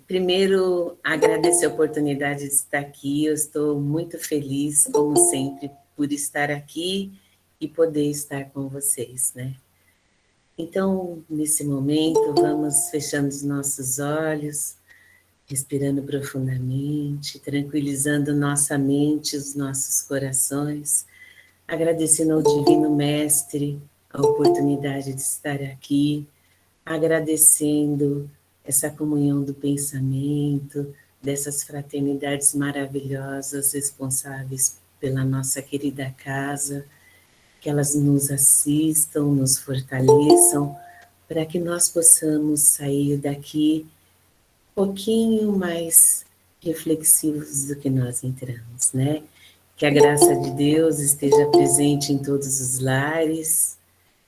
Primeiro, agradecer a oportunidade de estar aqui. Eu estou muito feliz, como sempre, por estar aqui e poder estar com vocês, né? Então, nesse momento, vamos fechando os nossos olhos, respirando profundamente, tranquilizando nossa mente, os nossos corações, agradecendo ao Divino Mestre a oportunidade de estar aqui, agradecendo essa comunhão do pensamento, dessas fraternidades maravilhosas responsáveis pela nossa querida casa, que elas nos assistam, nos fortaleçam, para que nós possamos sair daqui um pouquinho mais reflexivos do que nós entramos, né? Que a graça de Deus esteja presente em todos os lares,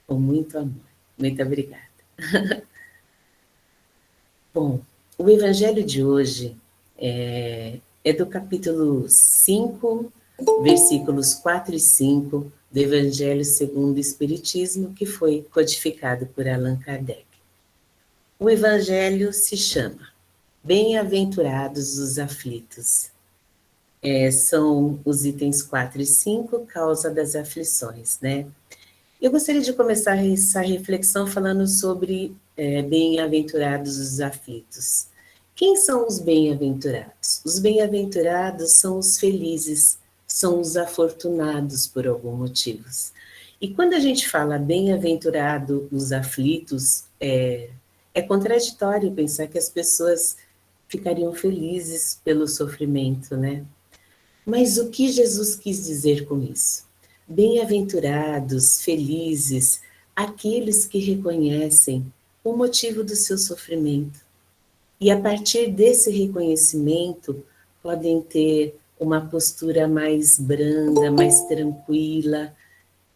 com muito amor. Muito obrigada. Bom, o evangelho de hoje é do capítulo 5, versículos 4 e 5 do Evangelho segundo o Espiritismo, que foi codificado por Allan Kardec. O evangelho se chama Bem-aventurados os aflitos. São os itens 4 e 5, causa das aflições, né? Eu gostaria de começar essa reflexão falando sobre bem-aventurados os aflitos. Quem são os bem-aventurados? Os bem-aventurados são os felizes, são os afortunados por algum motivo. E quando a gente fala bem-aventurado os aflitos, é contraditório pensar que as pessoas ficariam felizes pelo sofrimento, né? Mas o que Jesus quis dizer com isso? Bem-aventurados, felizes, aqueles que reconhecem o motivo do seu sofrimento. E a partir desse reconhecimento, podem ter uma postura mais branda, mais tranquila,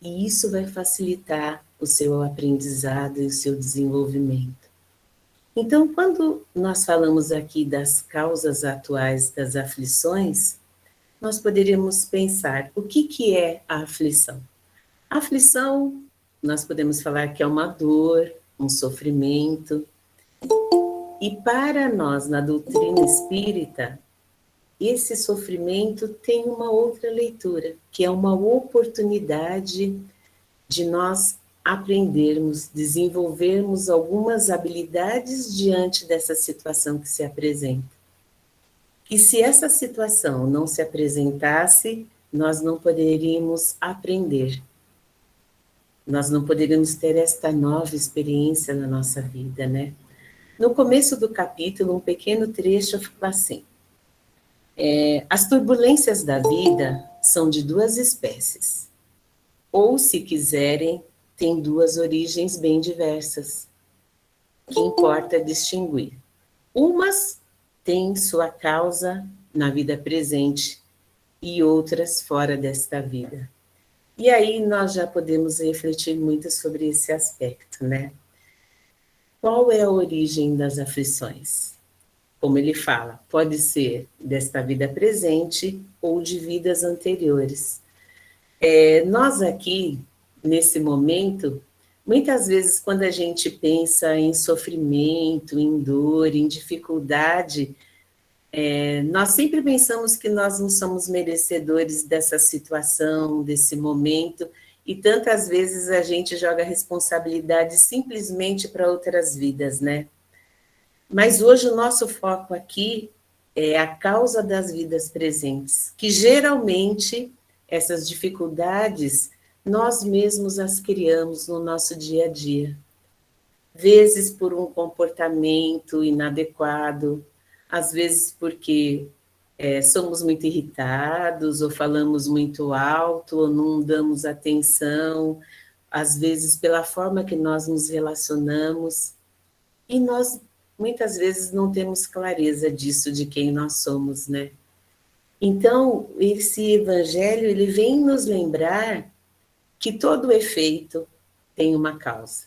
e isso vai facilitar o seu aprendizado e o seu desenvolvimento. Então, quando nós falamos aqui das causas atuais das aflições, nós poderíamos pensar, o que é a aflição? A aflição, nós podemos falar que é uma dor, um sofrimento, e para nós, na doutrina espírita, esse sofrimento tem uma outra leitura, que é uma oportunidade de nós aprendermos, desenvolvermos algumas habilidades diante dessa situação que se apresenta. E se essa situação não se apresentasse, nós não poderíamos aprender. Nós não poderíamos ter esta nova experiência na nossa vida, né? No começo do capítulo, um pequeno trecho fala assim: as turbulências da vida são de duas espécies. Ou, se quiserem, têm duas origens bem diversas, que importa distinguir. Umas têm sua causa na vida presente e outras fora desta vida. E aí nós já podemos refletir muito sobre esse aspecto, né? Qual é a origem das aflições? Como ele fala, pode ser desta vida presente ou de vidas anteriores. Nós aqui, nesse momento, muitas vezes quando a gente pensa em sofrimento, em dor, em dificuldade, nós sempre pensamos que nós não somos merecedores dessa situação, desse momento, e tantas vezes a gente joga a responsabilidade simplesmente para outras vidas, né? Mas hoje o nosso foco aqui é a causa das vidas presentes, que geralmente essas dificuldades nós mesmos as criamos no nosso dia a dia. Vezes por um comportamento inadequado, às vezes porque somos muito irritados, ou falamos muito alto, ou não damos atenção, às vezes pela forma que nós nos relacionamos, e nós muitas vezes não temos clareza disso, de quem nós somos, né? Então, esse evangelho, ele vem nos lembrar que todo efeito tem uma causa.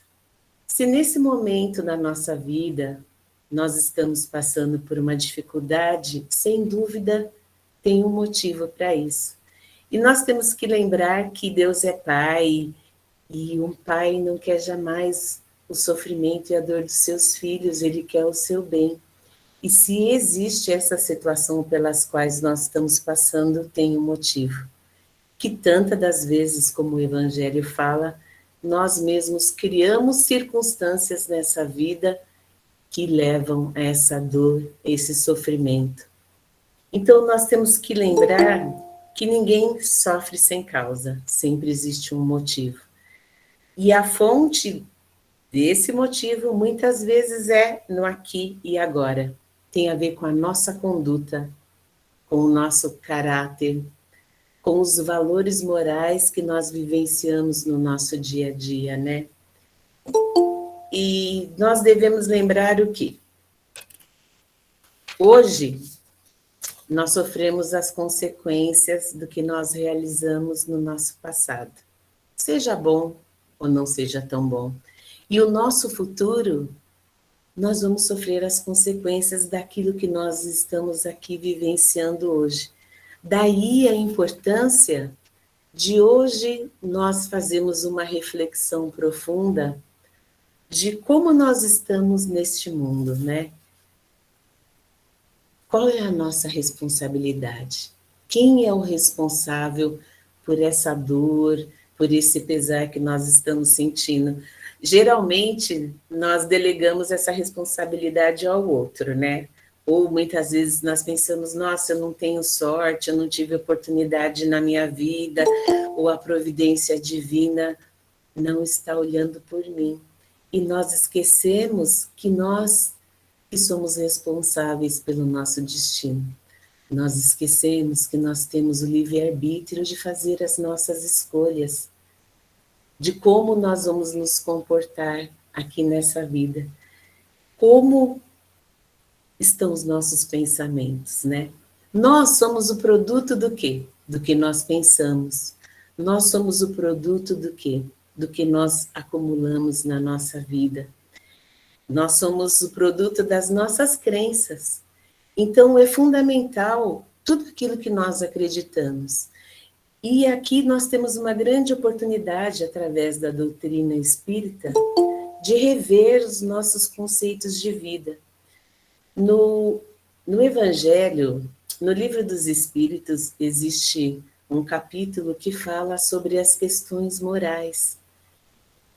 Se nesse momento na nossa vida nós estamos passando por uma dificuldade, sem dúvida tem um motivo para isso. E nós temos que lembrar que Deus é Pai, e um pai não quer jamais o sofrimento e a dor dos seus filhos, ele quer o seu bem. E se existe essa situação pelas quais nós estamos passando, tem um motivo. Que tantas das vezes, como o Evangelho fala, nós mesmos criamos circunstâncias nessa vida que levam a essa dor, esse sofrimento. Então, nós temos que lembrar que ninguém sofre sem causa, sempre existe um motivo. E a fonte desse motivo, muitas vezes, é no aqui e agora. Tem a ver com a nossa conduta, com o nosso caráter, com os valores morais que nós vivenciamos no nosso dia a dia, né? E nós devemos lembrar o quê? Hoje, nós sofremos as consequências do que nós realizamos no nosso passado. Seja bom ou não seja tão bom. E o nosso futuro, nós vamos sofrer as consequências daquilo que nós estamos aqui vivenciando hoje. Daí a importância de hoje nós fazermos uma reflexão profunda de como nós estamos neste mundo, né? Qual é a nossa responsabilidade? Quem é o responsável por essa dor, por esse pesar que nós estamos sentindo? Geralmente, nós delegamos essa responsabilidade ao outro, né? Ou muitas vezes nós pensamos, nossa, eu não tenho sorte, eu não tive oportunidade na minha vida, ou a providência divina não está olhando por mim. E nós esquecemos que somos responsáveis pelo nosso destino. Nós esquecemos que nós temos o livre-arbítrio de fazer as nossas escolhas, de como nós vamos nos comportar aqui nessa vida. Como estão os nossos pensamentos, né? Nós somos o produto do quê? Do que nós pensamos. Nós somos o produto do quê? Do que nós acumulamos na nossa vida. Nós somos o produto das nossas crenças. Então, é fundamental tudo aquilo que nós acreditamos. E aqui nós temos uma grande oportunidade, através da doutrina espírita, de rever os nossos conceitos de vida. No Evangelho, no Livro dos Espíritos, existe um capítulo que fala sobre as questões morais.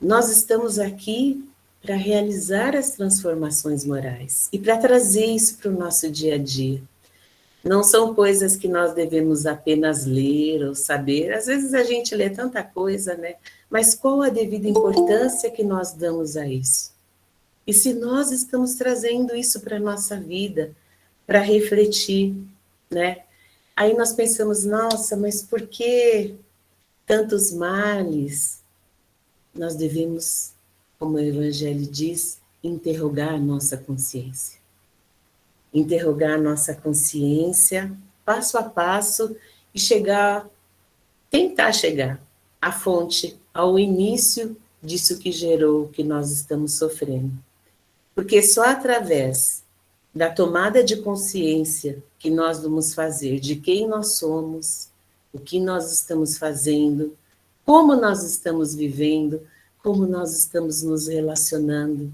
Nós estamos aqui para realizar as transformações morais e para trazer isso para o nosso dia a dia. Não são coisas que nós devemos apenas ler ou saber. Às vezes a gente lê tanta coisa, né? Mas qual a devida importância que nós damos a isso? E se nós estamos trazendo isso para a nossa vida, para refletir, né? Aí nós pensamos, nossa, mas por que tantos males? Nós devemos, como o Evangelho diz, interrogar a nossa consciência. Interrogar a nossa consciência, passo a passo, e tentar chegar à fonte, ao início disso que gerou o que nós estamos sofrendo. Porque só através da tomada de consciência que nós vamos fazer de quem nós somos, o que nós estamos fazendo, como nós estamos vivendo, como nós estamos nos relacionando,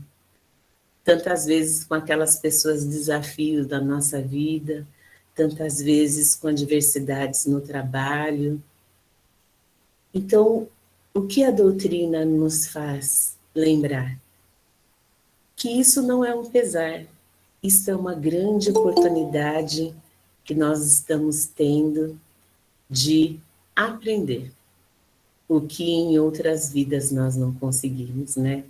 tantas vezes com aquelas pessoas desafios da nossa vida, tantas vezes com adversidades no trabalho. Então, o que a doutrina nos faz lembrar? Que isso não é um pesar, isso é uma grande oportunidade que nós estamos tendo de aprender o que em outras vidas nós não conseguimos, né?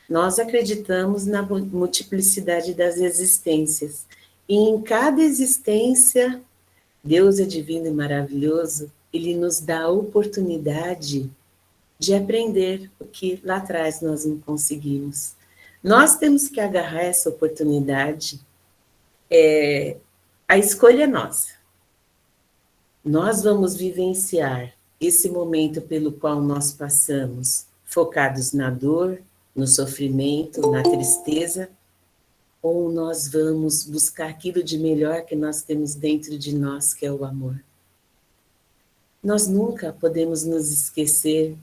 Nós acreditamos na multiplicidade das existências, e em cada existência, Deus é divino e maravilhoso, Ele nos dá a oportunidade de aprender o que lá atrás nós não conseguimos. Nós temos que agarrar essa oportunidade, a escolha é nossa. Nós vamos vivenciar esse momento pelo qual nós passamos, focados na dor, no sofrimento, na tristeza, ou nós vamos buscar aquilo de melhor que nós temos dentro de nós, que é o amor. Nós nunca podemos nos esquecer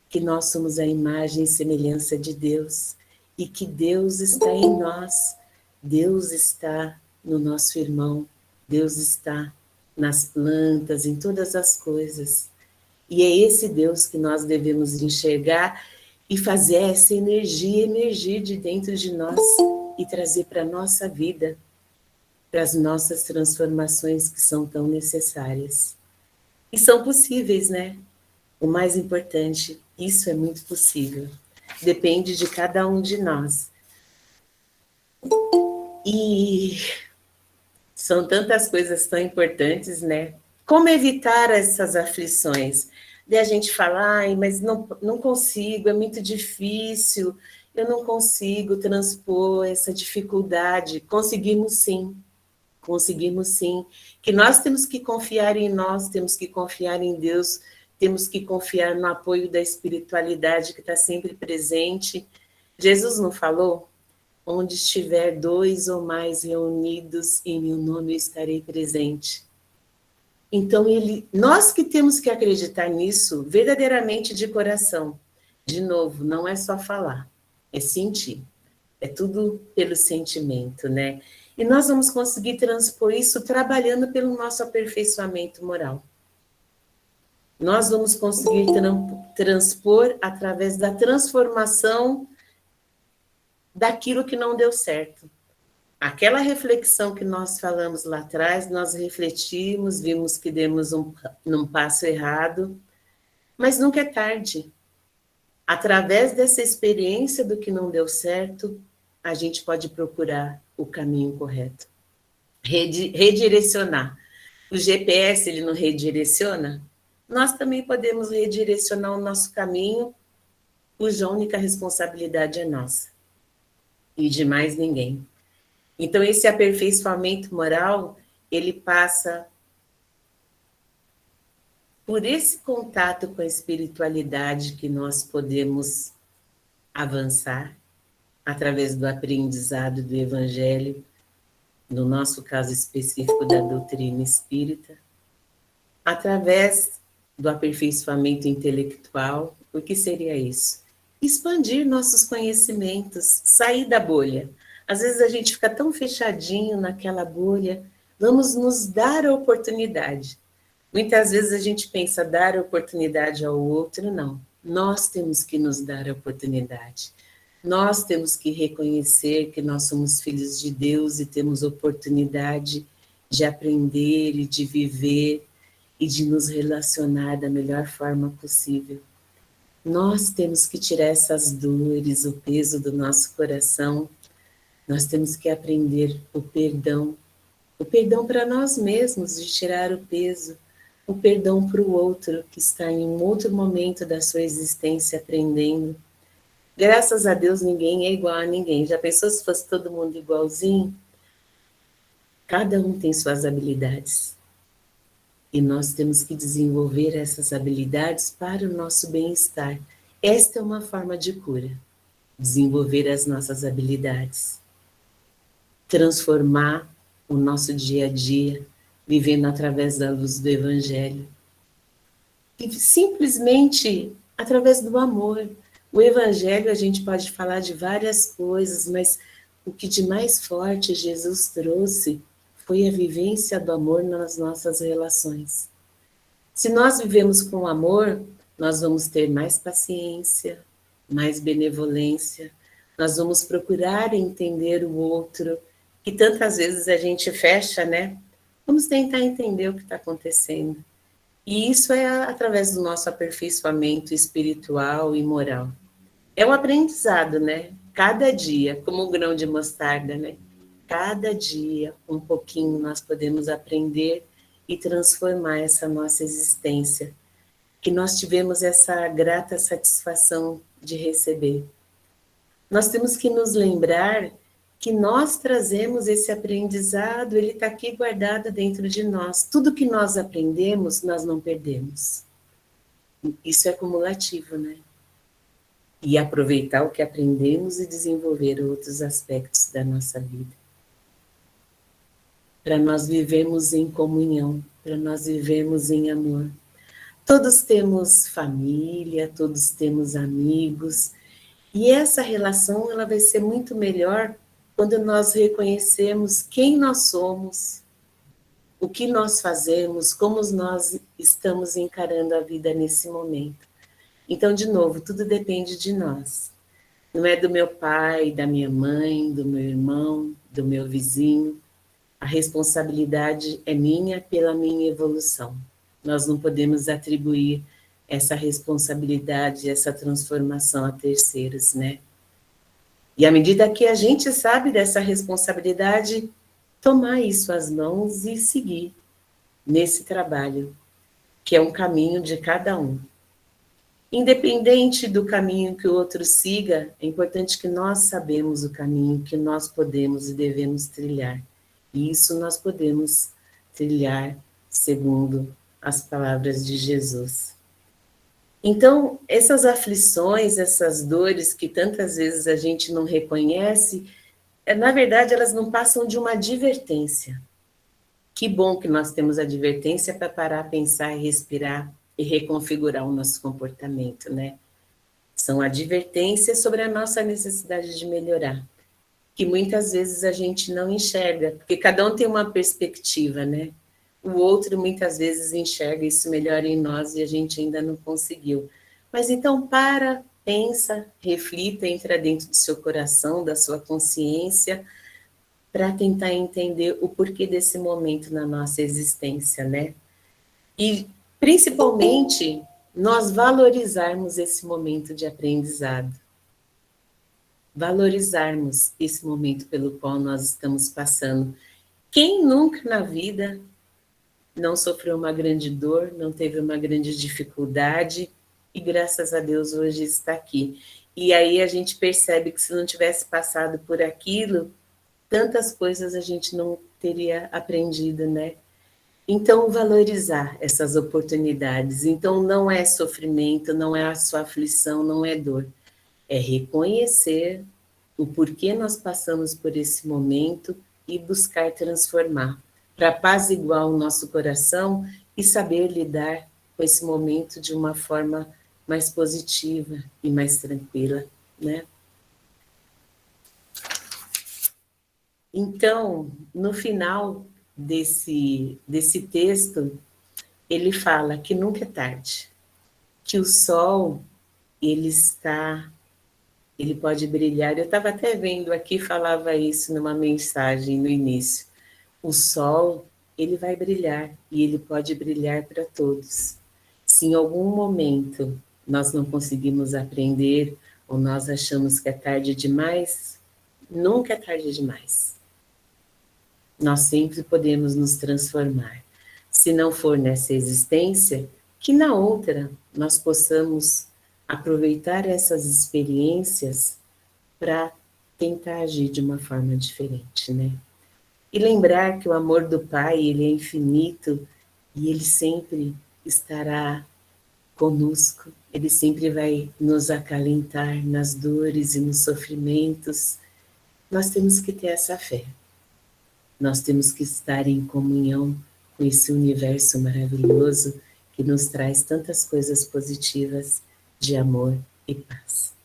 que nós somos a imagem e semelhança de Deus, e que Deus está em nós, Deus está no nosso irmão, Deus está nas plantas, em todas as coisas. E é esse Deus que nós devemos enxergar e fazer essa energia emergir de dentro de nós e trazer para a nossa vida, para as nossas transformações que são tão necessárias. E são possíveis, né? O mais importante, isso é muito possível. Depende de cada um de nós. E são tantas coisas tão importantes, né? Como evitar essas aflições? De a gente falar, ai, mas não consigo, é muito difícil, eu não consigo transpor essa dificuldade. Conseguimos sim, conseguimos sim. Que nós temos que confiar em nós, temos que confiar em Deus, temos que confiar no apoio da espiritualidade que está sempre presente. Jesus não falou? Onde estiver 2 ou mais reunidos, em meu nome eu estarei presente. Então, nós que temos que acreditar nisso verdadeiramente de coração. De novo, não é só falar, é sentir. É tudo pelo sentimento, né? E nós vamos conseguir transpor isso trabalhando pelo nosso aperfeiçoamento moral. Nós vamos conseguir transpor através da transformação daquilo que não deu certo. Aquela reflexão que nós falamos lá atrás, nós refletimos, vimos que demos um passo errado, mas nunca é tarde. Através dessa experiência do que não deu certo, a gente pode procurar o caminho correto. Redirecionar. O GPS, ele não redireciona? Nós também podemos redirecionar o nosso caminho, cuja única responsabilidade é nossa. E de mais ninguém. Então, esse aperfeiçoamento moral, ele passa por esse contato com a espiritualidade que nós podemos avançar através do aprendizado do Evangelho, no nosso caso específico da doutrina espírita, através do aperfeiçoamento intelectual. O que seria isso? Expandir nossos conhecimentos, sair da bolha. Às vezes a gente fica tão fechadinho naquela bolha, vamos nos dar a oportunidade. Muitas vezes a gente pensa dar a oportunidade ao outro, não. Nós temos que nos dar a oportunidade. Nós temos que reconhecer que nós somos filhos de Deus e temos oportunidade de aprender e de viver e de nos relacionar da melhor forma possível. Nós temos que tirar essas dores, o peso do nosso coração. Nós temos que aprender o perdão para nós mesmos, de tirar o peso, o perdão para o outro, que está em um outro momento da sua existência aprendendo. Graças a Deus, ninguém é igual a ninguém. Já pensou se fosse todo mundo igualzinho? Cada um tem suas habilidades. E nós temos que desenvolver essas habilidades para o nosso bem-estar. Esta é uma forma de cura. Desenvolver as nossas habilidades. Transformar o nosso dia a dia, vivendo através da luz do Evangelho. E simplesmente através do amor. O Evangelho, a gente pode falar de várias coisas, mas o que de mais forte Jesus trouxe foi a vivência do amor nas nossas relações. Se nós vivemos com amor, nós vamos ter mais paciência, mais benevolência, nós vamos procurar entender o outro, que tantas vezes a gente fecha, né? Vamos tentar entender o que está acontecendo. E isso é através do nosso aperfeiçoamento espiritual e moral. É um aprendizado, né? Cada dia, como um grão de mostarda, né? Cada dia, um pouquinho, nós podemos aprender e transformar essa nossa existência, que nós tivemos essa grata satisfação de receber. Nós temos que nos lembrar que nós trazemos esse aprendizado, ele está aqui guardado dentro de nós. Tudo que nós aprendemos, nós não perdemos. Isso é cumulativo, né? E aproveitar o que aprendemos e desenvolver outros aspectos da nossa vida. Para nós vivermos em comunhão, para nós vivermos em amor. Todos temos família, todos temos amigos, e essa relação ela vai ser muito melhor quando nós reconhecemos quem nós somos, o que nós fazemos, como nós estamos encarando a vida nesse momento. Então, de novo, tudo depende de nós. Não é do meu pai, da minha mãe, do meu irmão, do meu vizinho. A responsabilidade é minha pela minha evolução. Nós não podemos atribuir essa responsabilidade, essa transformação a terceiros, né? E à medida que a gente sabe dessa responsabilidade, tomar isso às mãos e seguir nesse trabalho, que é um caminho de cada um. Independente do caminho que o outro siga, é importante que nós sabemos o caminho que nós podemos e devemos trilhar. E isso nós podemos trilhar segundo as palavras de Jesus. Então, essas aflições, essas dores que tantas vezes a gente não reconhece, na verdade, elas não passam de uma advertência. Que bom que nós temos advertência para parar, pensar e respirar e reconfigurar o nosso comportamento, né? São advertências sobre a nossa necessidade de melhorar, que muitas vezes a gente não enxerga, porque cada um tem uma perspectiva, né? O outro muitas vezes enxerga isso melhor em nós e a gente ainda não conseguiu. Mas então para, pensa, reflita, entra dentro do seu coração, da sua consciência, para tentar entender o porquê desse momento na nossa existência, né? E, principalmente, nós valorizarmos esse momento de aprendizado. Valorizarmos esse momento pelo qual nós estamos passando. Quem nunca na vida não sofreu uma grande dor, não teve uma grande dificuldade e, graças a Deus, hoje está aqui. E aí a gente percebe que se não tivesse passado por aquilo, tantas coisas a gente não teria aprendido, né? Então, valorizar essas oportunidades. Então, não é sofrimento, não é a sua aflição, não é dor. É reconhecer o porquê nós passamos por esse momento e buscar transformar, para apaziguar o nosso coração e saber lidar com esse momento de uma forma mais positiva e mais tranquila, né? Então, no final desse texto, ele fala que nunca é tarde, que o sol, ele pode brilhar. Eu estava até vendo aqui, falava isso numa mensagem no início. O sol, ele vai brilhar e ele pode brilhar para todos. Se em algum momento nós não conseguimos aprender ou nós achamos que é tarde demais, nunca é tarde demais. Nós sempre podemos nos transformar. Se não for nessa existência, que na outra nós possamos aproveitar essas experiências para tentar agir de uma forma diferente, né? E lembrar que o amor do Pai, ele é infinito e ele sempre estará conosco, ele sempre vai nos acalentar nas dores e nos sofrimentos. Nós temos que ter essa fé. Nós temos que estar em comunhão com esse universo maravilhoso que nos traz tantas coisas positivas de amor e paz.